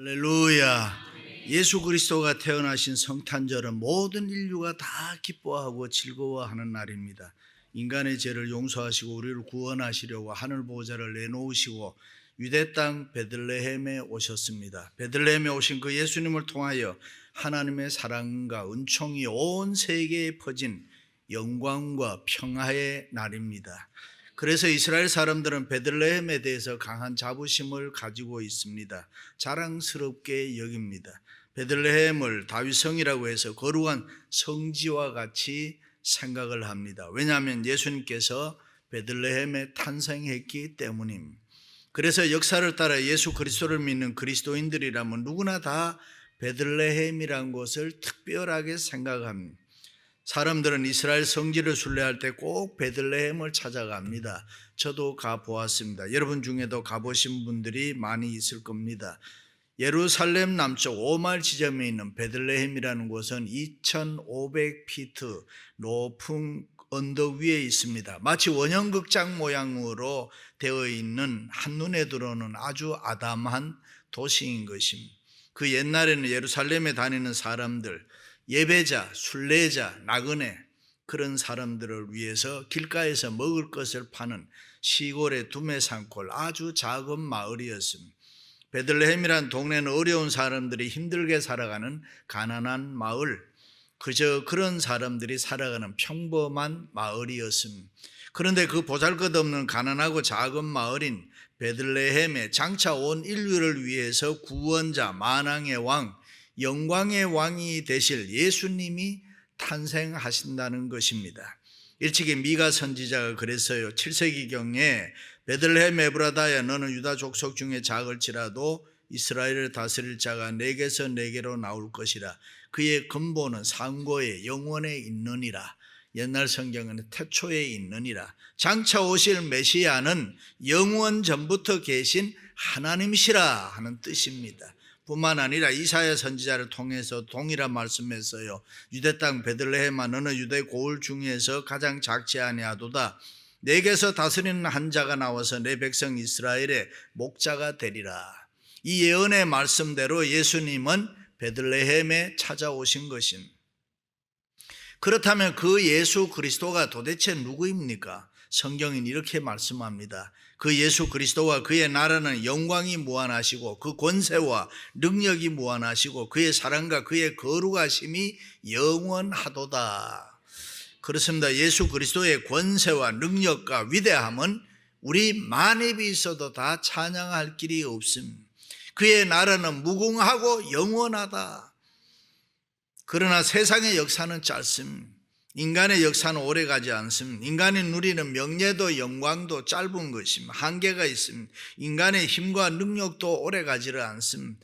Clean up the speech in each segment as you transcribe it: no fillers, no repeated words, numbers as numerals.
할렐루야. 예수 그리스도가 태어나신 성탄절은 모든 인류가 다 기뻐하고 즐거워하는 날입니다. 인간의 죄를 용서하시고 우리를 구원하시려고 하늘 보호자를 내놓으시고 유대 땅 베들레헴에 오셨습니다. 베들레헴에 오신 그 예수님을 통하여 하나님의 사랑과 은총이 온 세계에 퍼진 영광과 평화의 날입니다. 그래서 이스라엘 사람들은 베들레헴에 대해서 강한 자부심을 가지고 있습니다. 자랑스럽게 여깁니다. 베들레헴을 다윗성이라고 해서 거룩한 성지와 같이 생각을 합니다. 왜냐하면 예수님께서 베들레헴에 탄생했기 때문입니다. 그래서 역사를 따라 예수 그리스도를 믿는 그리스도인들이라면 누구나 다 베들레헴이라는 곳을 특별하게 생각합니다. 사람들은 이스라엘 성지를 순례할 때 꼭 베들레헴을 찾아갑니다. 저도 가보았습니다. 여러분 중에도 가보신 분들이 많이 있을 겁니다. 예루살렘 남쪽 5마일 지점에 있는 베들레헴이라는 곳은 2500피트 높은 언덕 위에 있습니다. 마치 원형극장 모양으로 되어 있는 한눈에 들어오는 아주 아담한 도시인 것입니다. 그 옛날에는 예루살렘에 다니는 사람들, 예배자, 순례자, 나그네 그런 사람들을 위해서 길가에서 먹을 것을 파는 시골의 두메산골 아주 작은 마을이었습니다. 베들레헴이란 동네는 어려운 사람들이 힘들게 살아가는 가난한 마을, 그저 그런 사람들이 살아가는 평범한 마을이었습니다. 그런데 그 보잘것없는 가난하고 작은 마을인 베들레헴에 장차 온 인류를 위해서 구원자, 만왕의 왕, 영광의 왕이 되실 예수님이 탄생하신다는 것입니다. 일찍이 미가 선지자가 그랬어요. 7세기경에 베들레헴 에브라다야 너는 유다 족속 중에 작을지라도 이스라엘을 다스릴 자가 내게서 내게로 나올 것이라. 그의 근본은 상고에 영원에 있느니라. 옛날 성경은 태초에 있느니라. 장차 오실 메시아는 영원 전부터 계신 하나님이시라 하는 뜻입니다. 뿐만 아니라 이사야 선지자를 통해서 동일한 말씀했어요. 유대 땅 베들레헴아 너는 유대 고을 중에서 가장 작지 아니하도다. 내게서 다스리는 한 자가 나와서 내 백성 이스라엘의 목자가 되리라. 이 예언의 말씀대로 예수님은 베들레헴에 찾아오신 것입니다. 그렇다면 그 예수 그리스도가 도대체 누구입니까? 성경은 이렇게 말씀합니다. 그 예수 그리스도와 그의 나라는 영광이 무한하시고 그 권세와 능력이 무한하시고 그의 사랑과 그의 거룩하심이 영원하도다. 그렇습니다. 예수 그리스도의 권세와 능력과 위대함은 우리 만입이 있어도 다 찬양할 길이 없습니다. 그의 나라는 무궁하고 영원하다. 그러나 세상의 역사는 짧습니다. 인간의 역사는 오래가지 않습니다. 인간이 누리는 명예도 영광도 짧은 것입니다. 한계가 있습니다. 인간의 힘과 능력도 오래가지를 않습니다.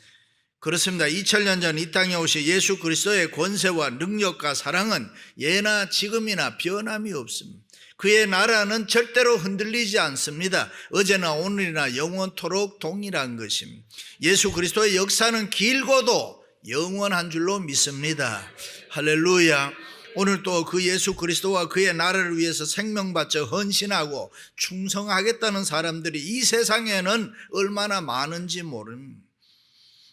그렇습니다. 2000년 전 이 땅에 오신 예수 그리스도의 권세와 능력과 사랑은 예나 지금이나 변함이 없습니다. 그의 나라는 절대로 흔들리지 않습니다. 어제나 오늘이나 영원토록 동일한 것입니다. 예수 그리스도의 역사는 길고도 영원한 줄로 믿습니다. 할렐루야. 오늘 또 그 예수 그리스도와 그의 나라를 위해서 생명 바쳐 헌신하고 충성하겠다는 사람들이 이 세상에는 얼마나 많은지 모릅니다.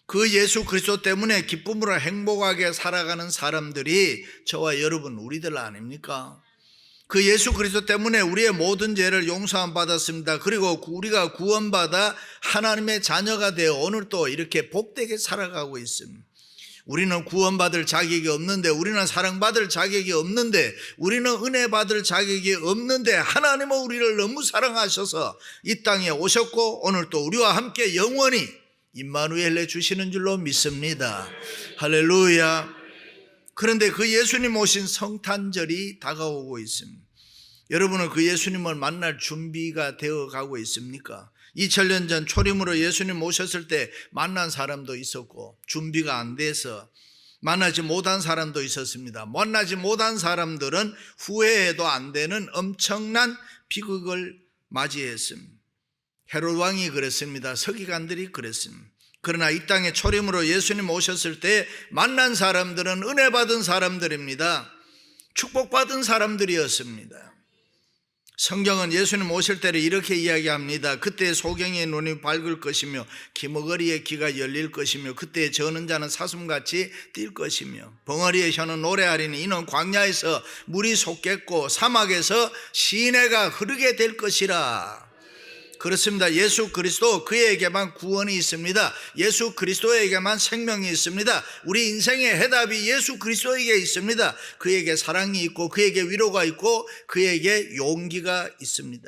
그 예수 그리스도 때문에 기쁨으로 행복하게 살아가는 사람들이 저와 여러분 우리들 아닙니까? 그 예수 그리스도 때문에 우리의 모든 죄를 용서함 받았습니다. 그리고 우리가 구원받아 하나님의 자녀가 되어 오늘 또 이렇게 복되게 살아가고 있습니다. 우리는 구원받을 자격이 없는데, 우리는 사랑받을 자격이 없는데, 우리는 은혜 받을 자격이 없는데 하나님은 우리를 너무 사랑하셔서 이 땅에 오셨고 오늘 또 우리와 함께 영원히 임마누엘 해주시는 줄로 믿습니다. 할렐루야. 그런데 그 예수님 오신 성탄절이 다가오고 있습니다. 여러분은 그 예수님을 만날 준비가 되어 가고 있습니까? 2000년 전 초림으로 예수님 오셨을 때 만난 사람도 있었고 준비가 안 돼서 만나지 못한 사람도 있었습니다. 만나지 못한 사람들은 후회해도 안 되는 엄청난 비극을 맞이했습니다. 헤롯 왕이 그랬습니다. 서기관들이 그랬습니다. 그러나 이 땅에 초림으로 예수님 오셨을 때 만난 사람들은 은혜 받은 사람들입니다. 축복받은 사람들이었습니다. 성경은 예수님 오실 때를 이렇게 이야기합니다. 그때 소경의 눈이 밝을 것이며 기머거리의 귀가 열릴 것이며 그때 저는 자는 사슴같이 뛸 것이며 벙어리의 혀는 노래하리니 이는 광야에서 물이 솟겠고 사막에서 시내가 흐르게 될 것이라. 그렇습니다. 예수 그리스도, 그에게만 구원이 있습니다. 예수 그리스도에게만 생명이 있습니다. 우리 인생의 해답이 예수 그리스도에게 있습니다. 그에게 사랑이 있고 그에게 위로가 있고 그에게 용기가 있습니다.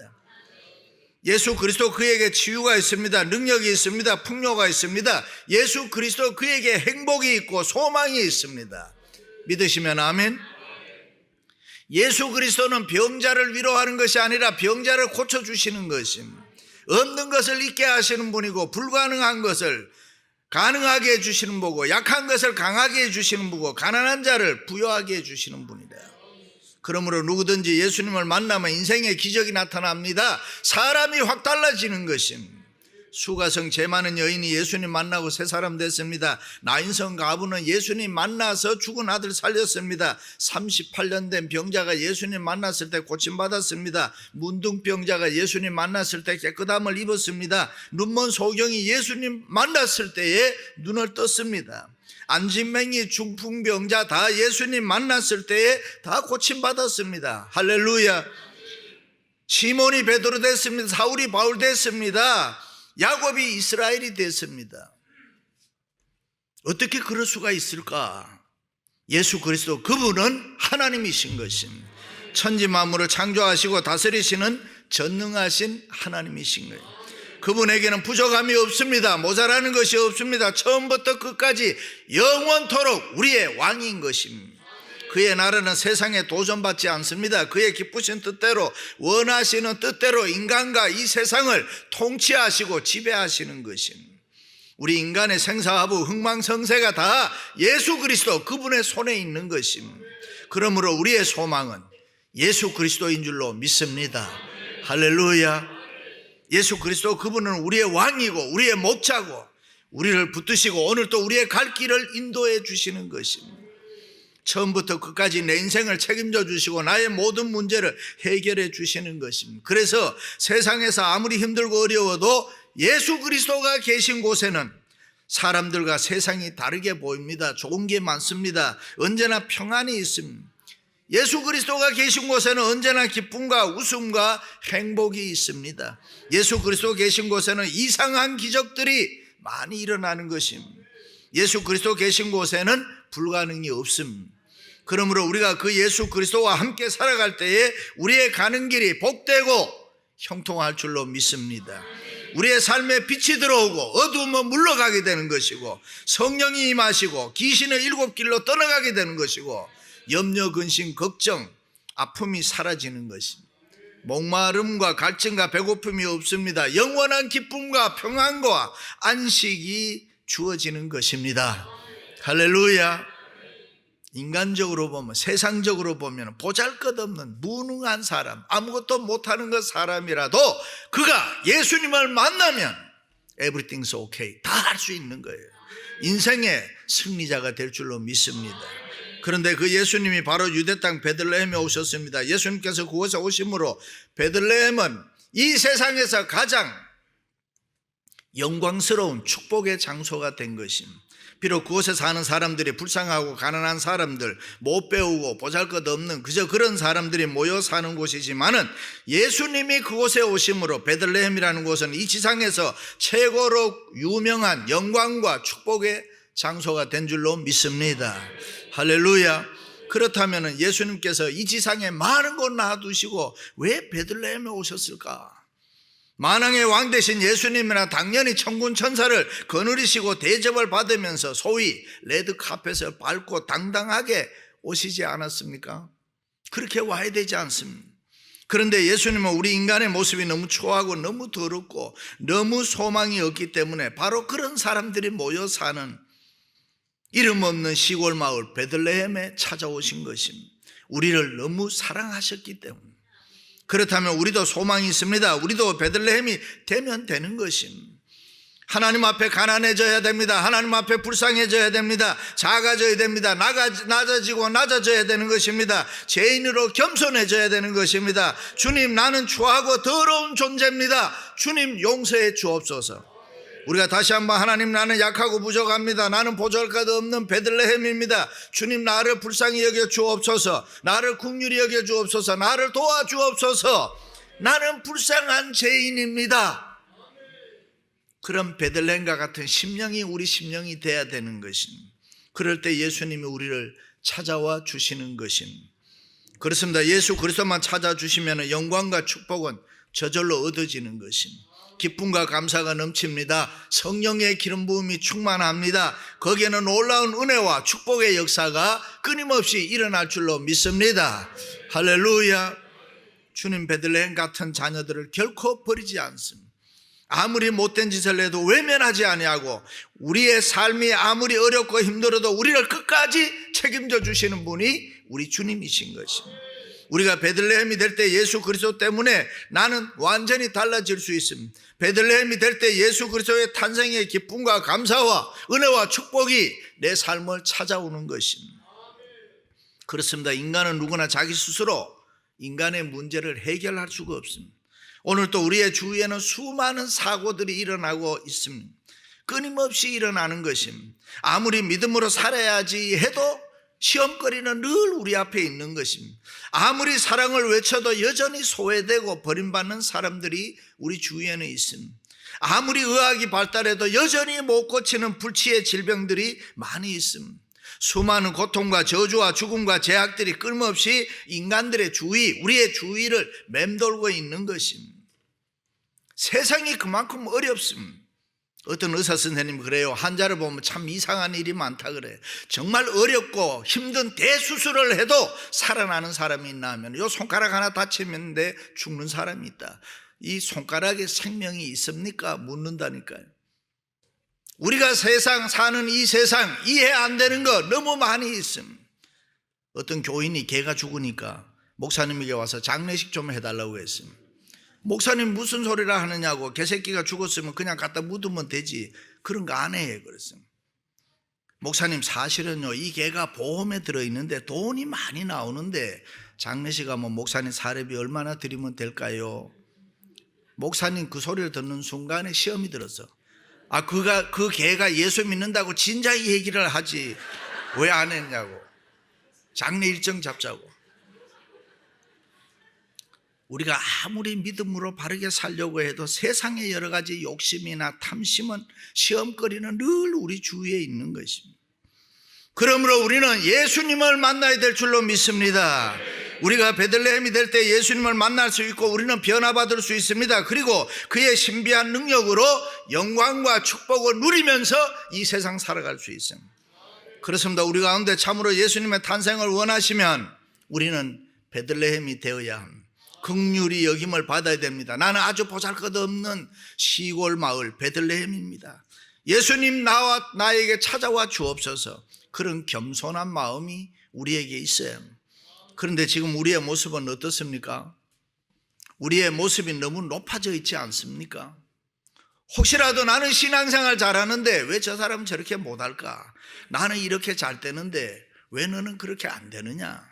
예수 그리스도, 그에게 치유가 있습니다. 능력이 있습니다. 풍요가 있습니다. 예수 그리스도, 그에게 행복이 있고 소망이 있습니다. 믿으시면 아멘. 예수 그리스도는 병자를 위로하는 것이 아니라 병자를 고쳐주시는 것입니다. 없는 것을 있게 하시는 분이고 불가능한 것을 가능하게 해주시는 분이고 약한 것을 강하게 해주시는 분이고 가난한 자를 부유하게 해주시는 분이다. 그러므로 누구든지 예수님을 만나면 인생의 기적이 나타납니다. 사람이 확 달라지는 것입니다. 수가성 재 많은 여인이 예수님 만나고 새 사람 됐습니다. 나인성 가부는 예수님 만나서 죽은 아들 살렸습니다. 38년 된 병자가 예수님 만났을 때 고침받았습니다. 문둥병자가 예수님 만났을 때 깨끗함을 입었습니다. 눈먼 소경이 예수님 만났을 때에 눈을 떴습니다. 안진맹이 중풍병자 다 예수님 만났을 때에 다 고침받았습니다. 할렐루야. 시몬이 베드로 됐습니다. 사울이 바울 됐습니다. 야곱이 이스라엘이 됐습니다. 어떻게 그럴 수가 있을까? 예수 그리스도, 그분은 하나님이신 것입니다. 천지 만물을 창조하시고 다스리시는 전능하신 하나님이신 거예요. 그분에게는 부족함이 없습니다. 모자라는 것이 없습니다. 처음부터 끝까지 영원토록 우리의 왕인 것입니다. 그의 나라는 세상에 도전받지 않습니다. 그의 기쁘신 뜻대로, 원하시는 뜻대로 인간과 이 세상을 통치하시고 지배하시는 것입니다. 우리 인간의 생사하부 흥망성쇠가 다 예수 그리스도, 그분의 손에 있는 것입니다. 그러므로 우리의 소망은 예수 그리스도인 줄로 믿습니다. 할렐루야. 예수 그리스도, 그분은 우리의 왕이고 우리의 목자고 우리를 붙드시고 오늘 또 우리의 갈 길을 인도해 주시는 것입니다. 처음부터 끝까지 내 인생을 책임져 주시고 나의 모든 문제를 해결해 주시는 것입니다. 그래서 세상에서 아무리 힘들고 어려워도 예수 그리스도가 계신 곳에는 사람들과 세상이 다르게 보입니다. 좋은 게 많습니다. 언제나 평안이 있습니다. 예수 그리스도가 계신 곳에는 언제나 기쁨과 웃음과 행복이 있습니다. 예수 그리스도 계신 곳에는 이상한 기적들이 많이 일어나는 것입니다. 예수 그리스도 계신 곳에는 불가능이 없습니다. 그러므로 우리가 그 예수 그리스도와 함께 살아갈 때에 우리의 가는 길이 복되고 형통할 줄로 믿습니다. 우리의 삶에 빛이 들어오고 어두움은 물러가게 되는 것이고 성령이 임하시고 귀신의 일곱 길로 떠나가게 되는 것이고 염려, 근심, 걱정, 아픔이 사라지는 것입니다. 목마름과 갈증과 배고픔이 없습니다. 영원한 기쁨과 평안과 안식이 주어지는 것입니다. 할렐루야. 인간적으로 보면, 세상적으로 보면 보잘것없는 무능한 사람, 아무것도 못하는 것 사람이라도 그가 예수님을 만나면 everything's okay, 다 할 수 있는 거예요. 인생의 승리자가 될 줄로 믿습니다. 그런데 그 예수님이 바로 유대 땅 베들레헴에 오셨습니다. 예수님께서 그곳에 오심으로 베들레헴은 이 세상에서 가장 영광스러운 축복의 장소가 된 것입니다. 비록 그곳에 사는 사람들이 불쌍하고 가난한 사람들, 못 배우고 보잘것없는 그저 그런 사람들이 모여 사는 곳이지만은 예수님이 그곳에 오심으로 베들레헴이라는 곳은 이 지상에서 최고로 유명한 영광과 축복의 장소가 된 줄로 믿습니다. 할렐루야. 그렇다면 예수님께서 이 지상에 많은 곳 놔두시고 왜 베들레헴에 오셨을까? 만왕의 왕 되신 예수님이나 당연히 천군 천사를 거느리시고 대접을 받으면서 소위 레드카펫을 밟고 당당하게 오시지 않았습니까? 그렇게 와야 되지 않습니까? 그런데 예수님은 우리 인간의 모습이 너무 초하고 너무 더럽고 너무 소망이 없기 때문에 바로 그런 사람들이 모여 사는 이름 없는 시골 마을 베들레헴에 찾아오신 것입니다. 우리를 너무 사랑하셨기 때문에. 그렇다면 우리도 소망이 있습니다. 우리도 베들레헴이 되면 되는 것입니다. 하나님 앞에 가난해져야 됩니다. 하나님 앞에 불쌍해져야 됩니다. 작아져야 됩니다. 낮아지고 낮아져야 되는 것입니다. 죄인으로 겸손해져야 되는 것입니다. 주님, 나는 추하고 더러운 존재입니다. 주님, 용서해 주옵소서. 우리가 다시 한번 하나님, 나는 약하고 부족합니다. 나는 보잘것 없는 베들레헴입니다. 주님, 나를 불쌍히 여겨 주옵소서. 나를 긍휼히 여겨 주옵소서. 나를 도와주옵소서. 나는 불쌍한 죄인입니다. 그런 베들레헴과 같은 심령이 우리 심령이 돼야 되는 것입니다. 그럴 때 예수님이 우리를 찾아와 주시는 것입니다. 그렇습니다. 예수 그리스도만 찾아주시면 영광과 축복은 저절로 얻어지는 것입니다. 기쁨과 감사가 넘칩니다. 성령의 기름 부음이 충만합니다. 거기에는 놀라운 은혜와 축복의 역사가 끊임없이 일어날 줄로 믿습니다. 할렐루야. 주님, 베들레헴 같은 자녀들을 결코 버리지 않습니다. 아무리 못된 짓을 해도 외면하지 아니하고 우리의 삶이 아무리 어렵고 힘들어도 우리를 끝까지 책임져 주시는 분이 우리 주님이신 것입니다. 우리가 베들레헴이 될 때 예수 그리스도 때문에 나는 완전히 달라질 수 있습니다. 베들레헴이 될 때 예수 그리스도의 탄생의 기쁨과 감사와 은혜와 축복이 내 삶을 찾아오는 것입니다. 그렇습니다. 인간은 누구나 자기 스스로 인간의 문제를 해결할 수가 없습니다. 오늘 또 우리의 주위에는 수많은 사고들이 일어나고 있습니다. 끊임없이 일어나는 것입니다. 아무리 믿음으로 살아야지 해도 시험거리는 늘 우리 앞에 있는 것입니다. 아무리 사랑을 외쳐도 여전히 소외되고 버림받는 사람들이 우리 주위에는 있습니다. 아무리 의학이 발달해도 여전히 못 고치는 불치의 질병들이 많이 있습니다. 수많은 고통과 저주와 죽음과 제약들이 끊임없이 인간들의 주위, 우리의 주위를 맴돌고 있는 것입니다. 세상이 그만큼 어렵습니다. 어떤 의사 선생님이 그래요. 환자를 보면 참 이상한 일이 많다 그래요. 정말 어렵고 힘든 대수술을 해도 살아나는 사람이 있나 하면 요 손가락 하나 다치는데 죽는 사람이 있다. 이 손가락에 생명이 있습니까? 묻는다니까요. 우리가 세상 사는 이 세상 이해 안 되는 거 너무 많이 있습니다. 어떤 교인이 개가 죽으니까 목사님에게 와서 장례식 좀 해달라고 했습니다. 목사님 무슨 소리를 하느냐고, 개새끼가 죽었으면 그냥 갖다 묻으면 되지 그런 거 안 해. 그랬습니다. 목사님, 사실은요 이 개가 보험에 들어있는데 돈이 많이 나오는데 장례식 하면 목사님 사례비 얼마나 드리면 될까요? 목사님 그 소리를 듣는 순간에 시험이 들었어. 그 개가 예수 믿는다고 진작 이 얘기를 하지 왜 안 했냐고. 장례 일정 잡자고. 우리가 아무리 믿음으로 바르게 살려고 해도 세상의 여러 가지 욕심이나 탐심은 시험거리는 늘 우리 주위에 있는 것입니다. 그러므로 우리는 예수님을 만나야 될 줄로 믿습니다. 우리가 베들레헴이 될 때 예수님을 만날 수 있고 우리는 변화받을 수 있습니다. 그리고 그의 신비한 능력으로 영광과 축복을 누리면서 이 세상 살아갈 수 있습니다. 그렇습니다. 우리 가운데 참으로 예수님의 탄생을 원하시면 우리는 베들레헴이 되어야 합니다. 긍휼히 여김을 받아야 됩니다. 나는 아주 보잘것없는 시골 마을 베들레헴입니다. 예수님 나에게 찾아와 주옵소서. 그런 겸손한 마음이 우리에게 있어요. 그런데 지금 우리의 모습은 어떻습니까? 우리의 모습이 너무 높아져 있지 않습니까? 혹시라도 나는 신앙생활 잘하는데 왜 저 사람은 저렇게 못할까? 나는 이렇게 잘 되는데 왜 너는 그렇게 안 되느냐?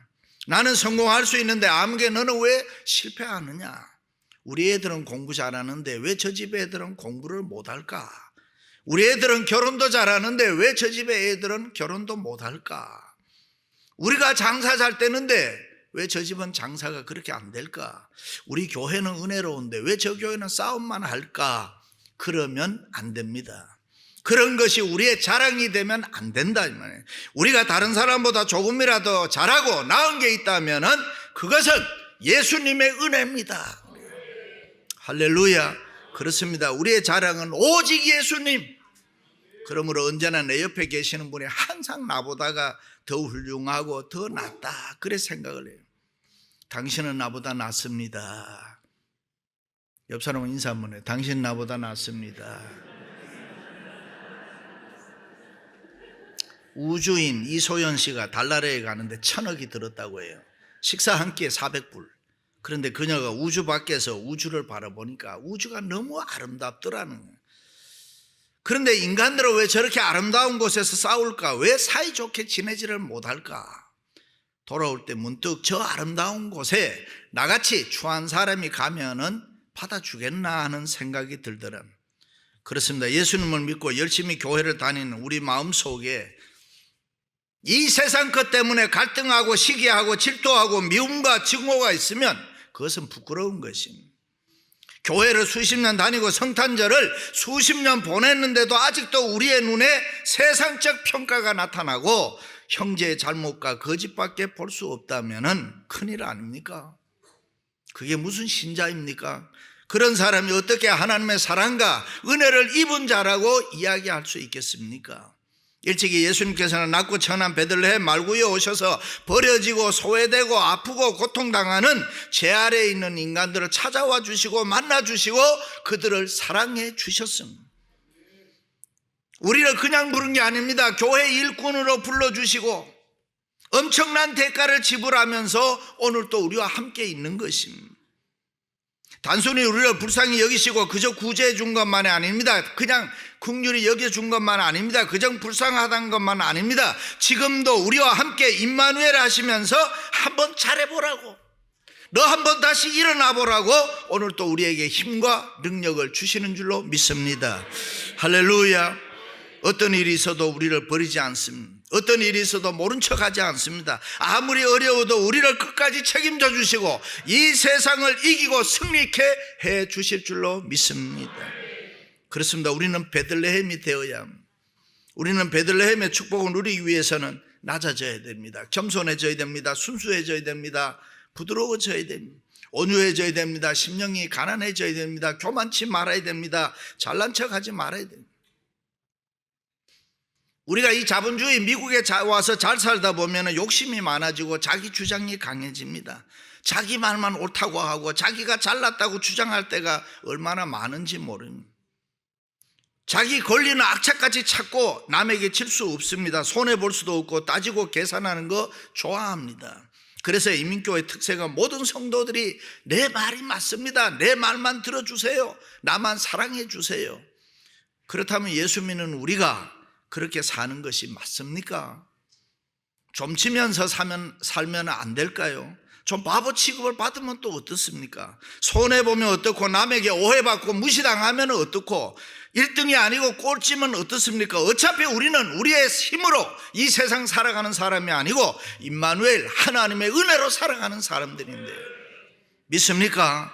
나는 성공할 수 있는데 아무개 너는 왜 실패하느냐? 우리 애들은 공부 잘하는데 왜 저 집 애들은 공부를 못할까? 우리 애들은 결혼도 잘하는데 왜 저 집의 애들은 결혼도 못할까? 우리가 장사 잘 되는데 왜 저 집은 장사가 그렇게 안 될까? 우리 교회는 은혜로운데 왜 저 교회는 싸움만 할까? 그러면 안 됩니다. 그런 것이 우리의 자랑이 되면 안 된다 이 말이에요. 우리가 다른 사람보다 조금이라도 잘하고 나은 게 있다면 그것은 예수님의 은혜입니다. 할렐루야. 그렇습니다. 우리의 자랑은 오직 예수님. 그러므로 언제나 내 옆에 계시는 분이 항상 나보다가 더 훌륭하고 더 낫다 그래 생각을 해요. 당신은 나보다 낫습니다. 옆 사람은 인사 한번 해요. 당신 나보다 낫습니다. 우주인 이소연 씨가 달나라에 가는데 1,000억이 들었다고 해요. 식사 한 끼에 400불. 그런데 그녀가 우주 밖에서 우주를 바라보니까 우주가 너무 아름답더라는 거예요. 그런데 인간들은 왜 저렇게 아름다운 곳에서 싸울까? 왜 사이좋게 지내지를 못할까? 돌아올 때 문득 저 아름다운 곳에 나같이 추한 사람이 가면은 받아주겠나 하는 생각이 들더라. 그렇습니다. 예수님을 믿고 열심히 교회를 다니는 우리 마음속에 이 세상 것 때문에 갈등하고 시기하고 질투하고 미움과 증오가 있으면 그것은 부끄러운 것입니다. 교회를 수십 년 다니고 성탄절을 수십 년 보냈는데도 아직도 우리의 눈에 세상적 평가가 나타나고 형제의 잘못과 거짓밖에 볼 수 없다면 큰일 아닙니까? 그게 무슨 신자입니까? 그런 사람이 어떻게 하나님의 사랑과 은혜를 입은 자라고 이야기할 수 있겠습니까? 일찍이 예수님께서는 낮고 천한 베들레헴 말구에 오셔서 버려지고 소외되고 아프고 고통당하는 제 아래에 있는 인간들을 찾아와 주시고 만나 주시고 그들을 사랑해 주셨습니다. 우리를 그냥 부른 게 아닙니다. 교회 일꾼으로 불러주시고 엄청난 대가를 지불하면서 오늘 또 우리와 함께 있는 것입니다. 단순히 우리를 불쌍히 여기시고 그저 구제해 준 것만이 아닙니다. 그냥 긍휼히 여겨준 것만 아닙니다. 그저 불쌍하다는 것만 아닙니다. 지금도 우리와 함께 임마누엘 하시면서 한번 잘해보라고, 너 한번 다시 일어나 보라고 오늘 또 우리에게 힘과 능력을 주시는 줄로 믿습니다. 할렐루야. 어떤 일이 있어도 우리를 버리지 않습니다. 어떤 일이 있어도 모른 척하지 않습니다. 아무리 어려워도 우리를 끝까지 책임져 주시고 이 세상을 이기고 승리케 해 주실 줄로 믿습니다. 그렇습니다. 우리는 베들레헴이 되어야 합니다. 우리는 베들레헴의 축복을 누리기 위해서는 낮아져야 됩니다. 겸손해져야 됩니다. 순수해져야 됩니다. 부드러워져야 됩니다. 온유해져야 됩니다. 심령이 가난해져야 됩니다. 교만치 말아야 됩니다. 잘난 척하지 말아야 됩니다. 우리가 이 자본주의 미국에 와서 잘 살다 보면 욕심이 많아지고 자기 주장이 강해집니다. 자기 말만 옳다고 하고 자기가 잘났다고 주장할 때가 얼마나 많은지 모릅니다. 자기 권리는 악착같이 찾고 남에게 질 수 없습니다. 손해볼 수도 없고 따지고 계산하는 거 좋아합니다. 그래서 이민교회 특색은 모든 성도들이 내 말이 맞습니다. 내 말만 들어주세요. 나만 사랑해 주세요. 그렇다면 예수 믿는 우리가 그렇게 사는 것이 맞습니까? 좀 치면서 살면 안 될까요? 좀 바보 취급을 받으면 또 어떻습니까? 손해보면 어떻고 남에게 오해받고 무시당하면 어떻고 1등이 아니고 꼴찌면 어떻습니까? 어차피 우리는 우리의 힘으로 이 세상 살아가는 사람이 아니고 임마누엘 하나님의 은혜로 살아가는 사람들인데 믿습니까?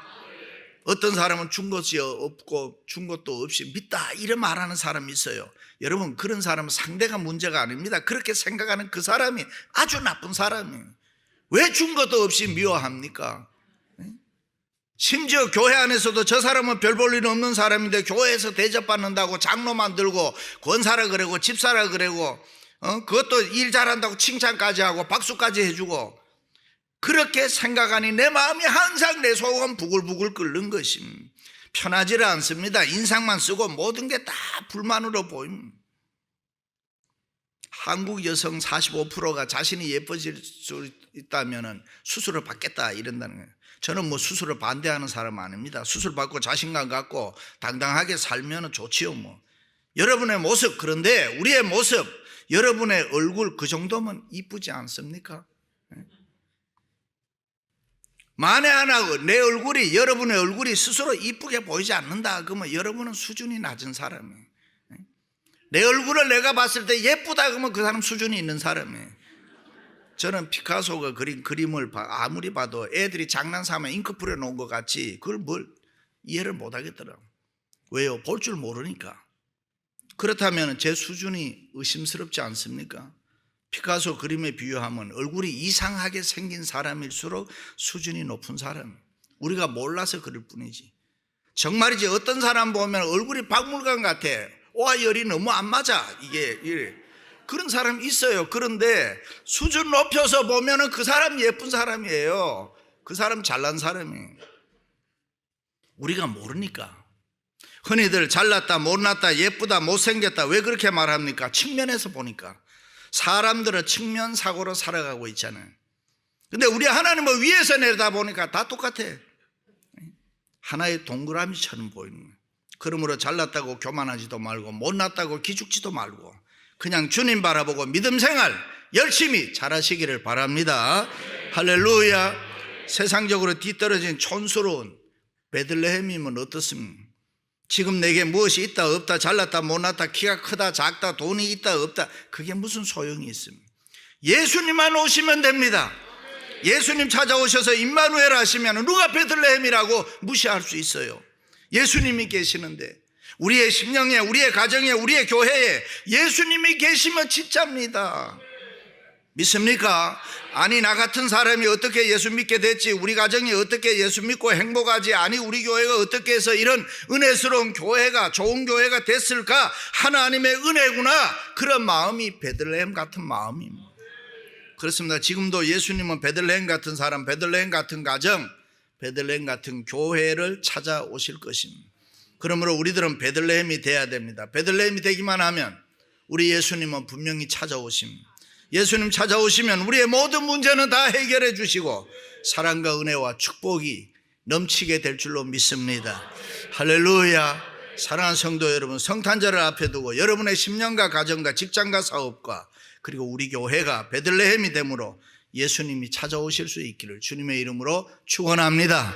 어떤 사람은 준 것이 없고 준 것도 없이 믿다 이런 말하는 사람이 있어요. 여러분, 그런 사람은 상대가 문제가 아닙니다. 그렇게 생각하는 그 사람이 아주 나쁜 사람이에요. 왜 준 것도 없이 미워합니까? 심지어 교회 안에서도 저 사람은 별 볼 일 없는 사람인데 교회에서 대접받는다고 장로 만들고 권사라 그러고 집사라 그러고 그것도 일 잘한다고 칭찬까지 하고 박수까지 해주고 그렇게 생각하니 내 마음이 항상 내 속은 부글부글 끓는 것입니다. 편하지를 않습니다. 인상만 쓰고 모든 게 다 불만으로 보입니다. 한국 여성 45%가 자신이 예뻐질 수 있다면 수술을 받겠다 이런다는 거예요. 저는 뭐 수술을 반대하는 사람 아닙니다. 수술 받고 자신감 갖고 당당하게 살면 좋지요 뭐. 여러분의 모습, 그런데 우리의 모습, 여러분의 얼굴 그 정도면 이쁘지 않습니까? 만에 하나 내 얼굴이, 여러분의 얼굴이 스스로 이쁘게 보이지 않는다 그러면 여러분은 수준이 낮은 사람이에요. 내 얼굴을 내가 봤을 때 예쁘다 그러면 그 사람 수준이 있는 사람이에요. 저는 피카소가 그린 그림을 아무리 봐도 애들이 장난삼아 잉크 뿌려놓은 것 같이 그걸 뭘 이해를 못 하겠더라고요. 왜요? 볼 줄 모르니까. 그렇다면 제 수준이 의심스럽지 않습니까? 피카소 그림에 비유하면 얼굴이 이상하게 생긴 사람일수록 수준이 높은 사람. 우리가 몰라서 그럴 뿐이지. 정말이지 어떤 사람 보면 얼굴이 박물관 같아. 와, 열이 너무 안 맞아. 이게 그런 사람 있어요. 그런데 수준 높여서 보면은 그 사람 예쁜 사람이에요. 그 사람 잘난 사람이에요. 우리가 모르니까. 흔히들 잘났다, 못났다, 예쁘다, 못생겼다 왜 그렇게 말합니까? 측면에서 보니까. 사람들은 측면 사고로 살아가고 있잖아요. 근데 우리 하나님은 위에서 내려다 보니까 다 똑같아. 하나의 동그라미처럼 보이는 거예요. 그러므로 잘났다고 교만하지도 말고 못났다고 기죽지도 말고 그냥 주님 바라보고 믿음 생활 열심히 잘하시기를 바랍니다. 할렐루야. 세상적으로 뒤떨어진 촌스러운 베들레헴이면 어떻습니까? 지금 내게 무엇이 있다 없다 잘났다 못났다 키가 크다 작다 돈이 있다 없다 그게 무슨 소용이 있습니까? 예수님만 오시면 됩니다. 예수님 찾아오셔서 임마누엘 하시면 누가 베들레헴이라고 무시할 수 있어요? 예수님이 계시는데 우리의 심령에 우리의 가정에 우리의 교회에 예수님이 계시면 진짜입니다. 믿습니까? 아니 나 같은 사람이 어떻게 예수 믿게 됐지, 우리 가정이 어떻게 예수 믿고 행복하지, 아니 우리 교회가 어떻게 해서 이런 은혜스러운 교회가 좋은 교회가 됐을까, 하나님의 은혜구나, 그런 마음이 베들레헴 같은 마음입니다. 그렇습니다. 지금도 예수님은 베들레헴 같은 사람, 베들레헴 같은 가정, 베들레헴 같은 교회를 찾아오실 것입니다. 그러므로 우리들은 베들레헴이 돼야 됩니다. 베들레헴이 되기만 하면 우리 예수님은 분명히 찾아오십니다. 예수님 찾아오시면 우리의 모든 문제는 다 해결해 주시고 사랑과 은혜와 축복이 넘치게 될 줄로 믿습니다. 할렐루야. 사랑하는 성도 여러분, 성탄절을 앞에 두고 여러분의 심령과 가정과 직장과 사업과 그리고 우리 교회가 베들레헴이 되므로 예수님이 찾아오실 수 있기를 주님의 이름으로 축원합니다.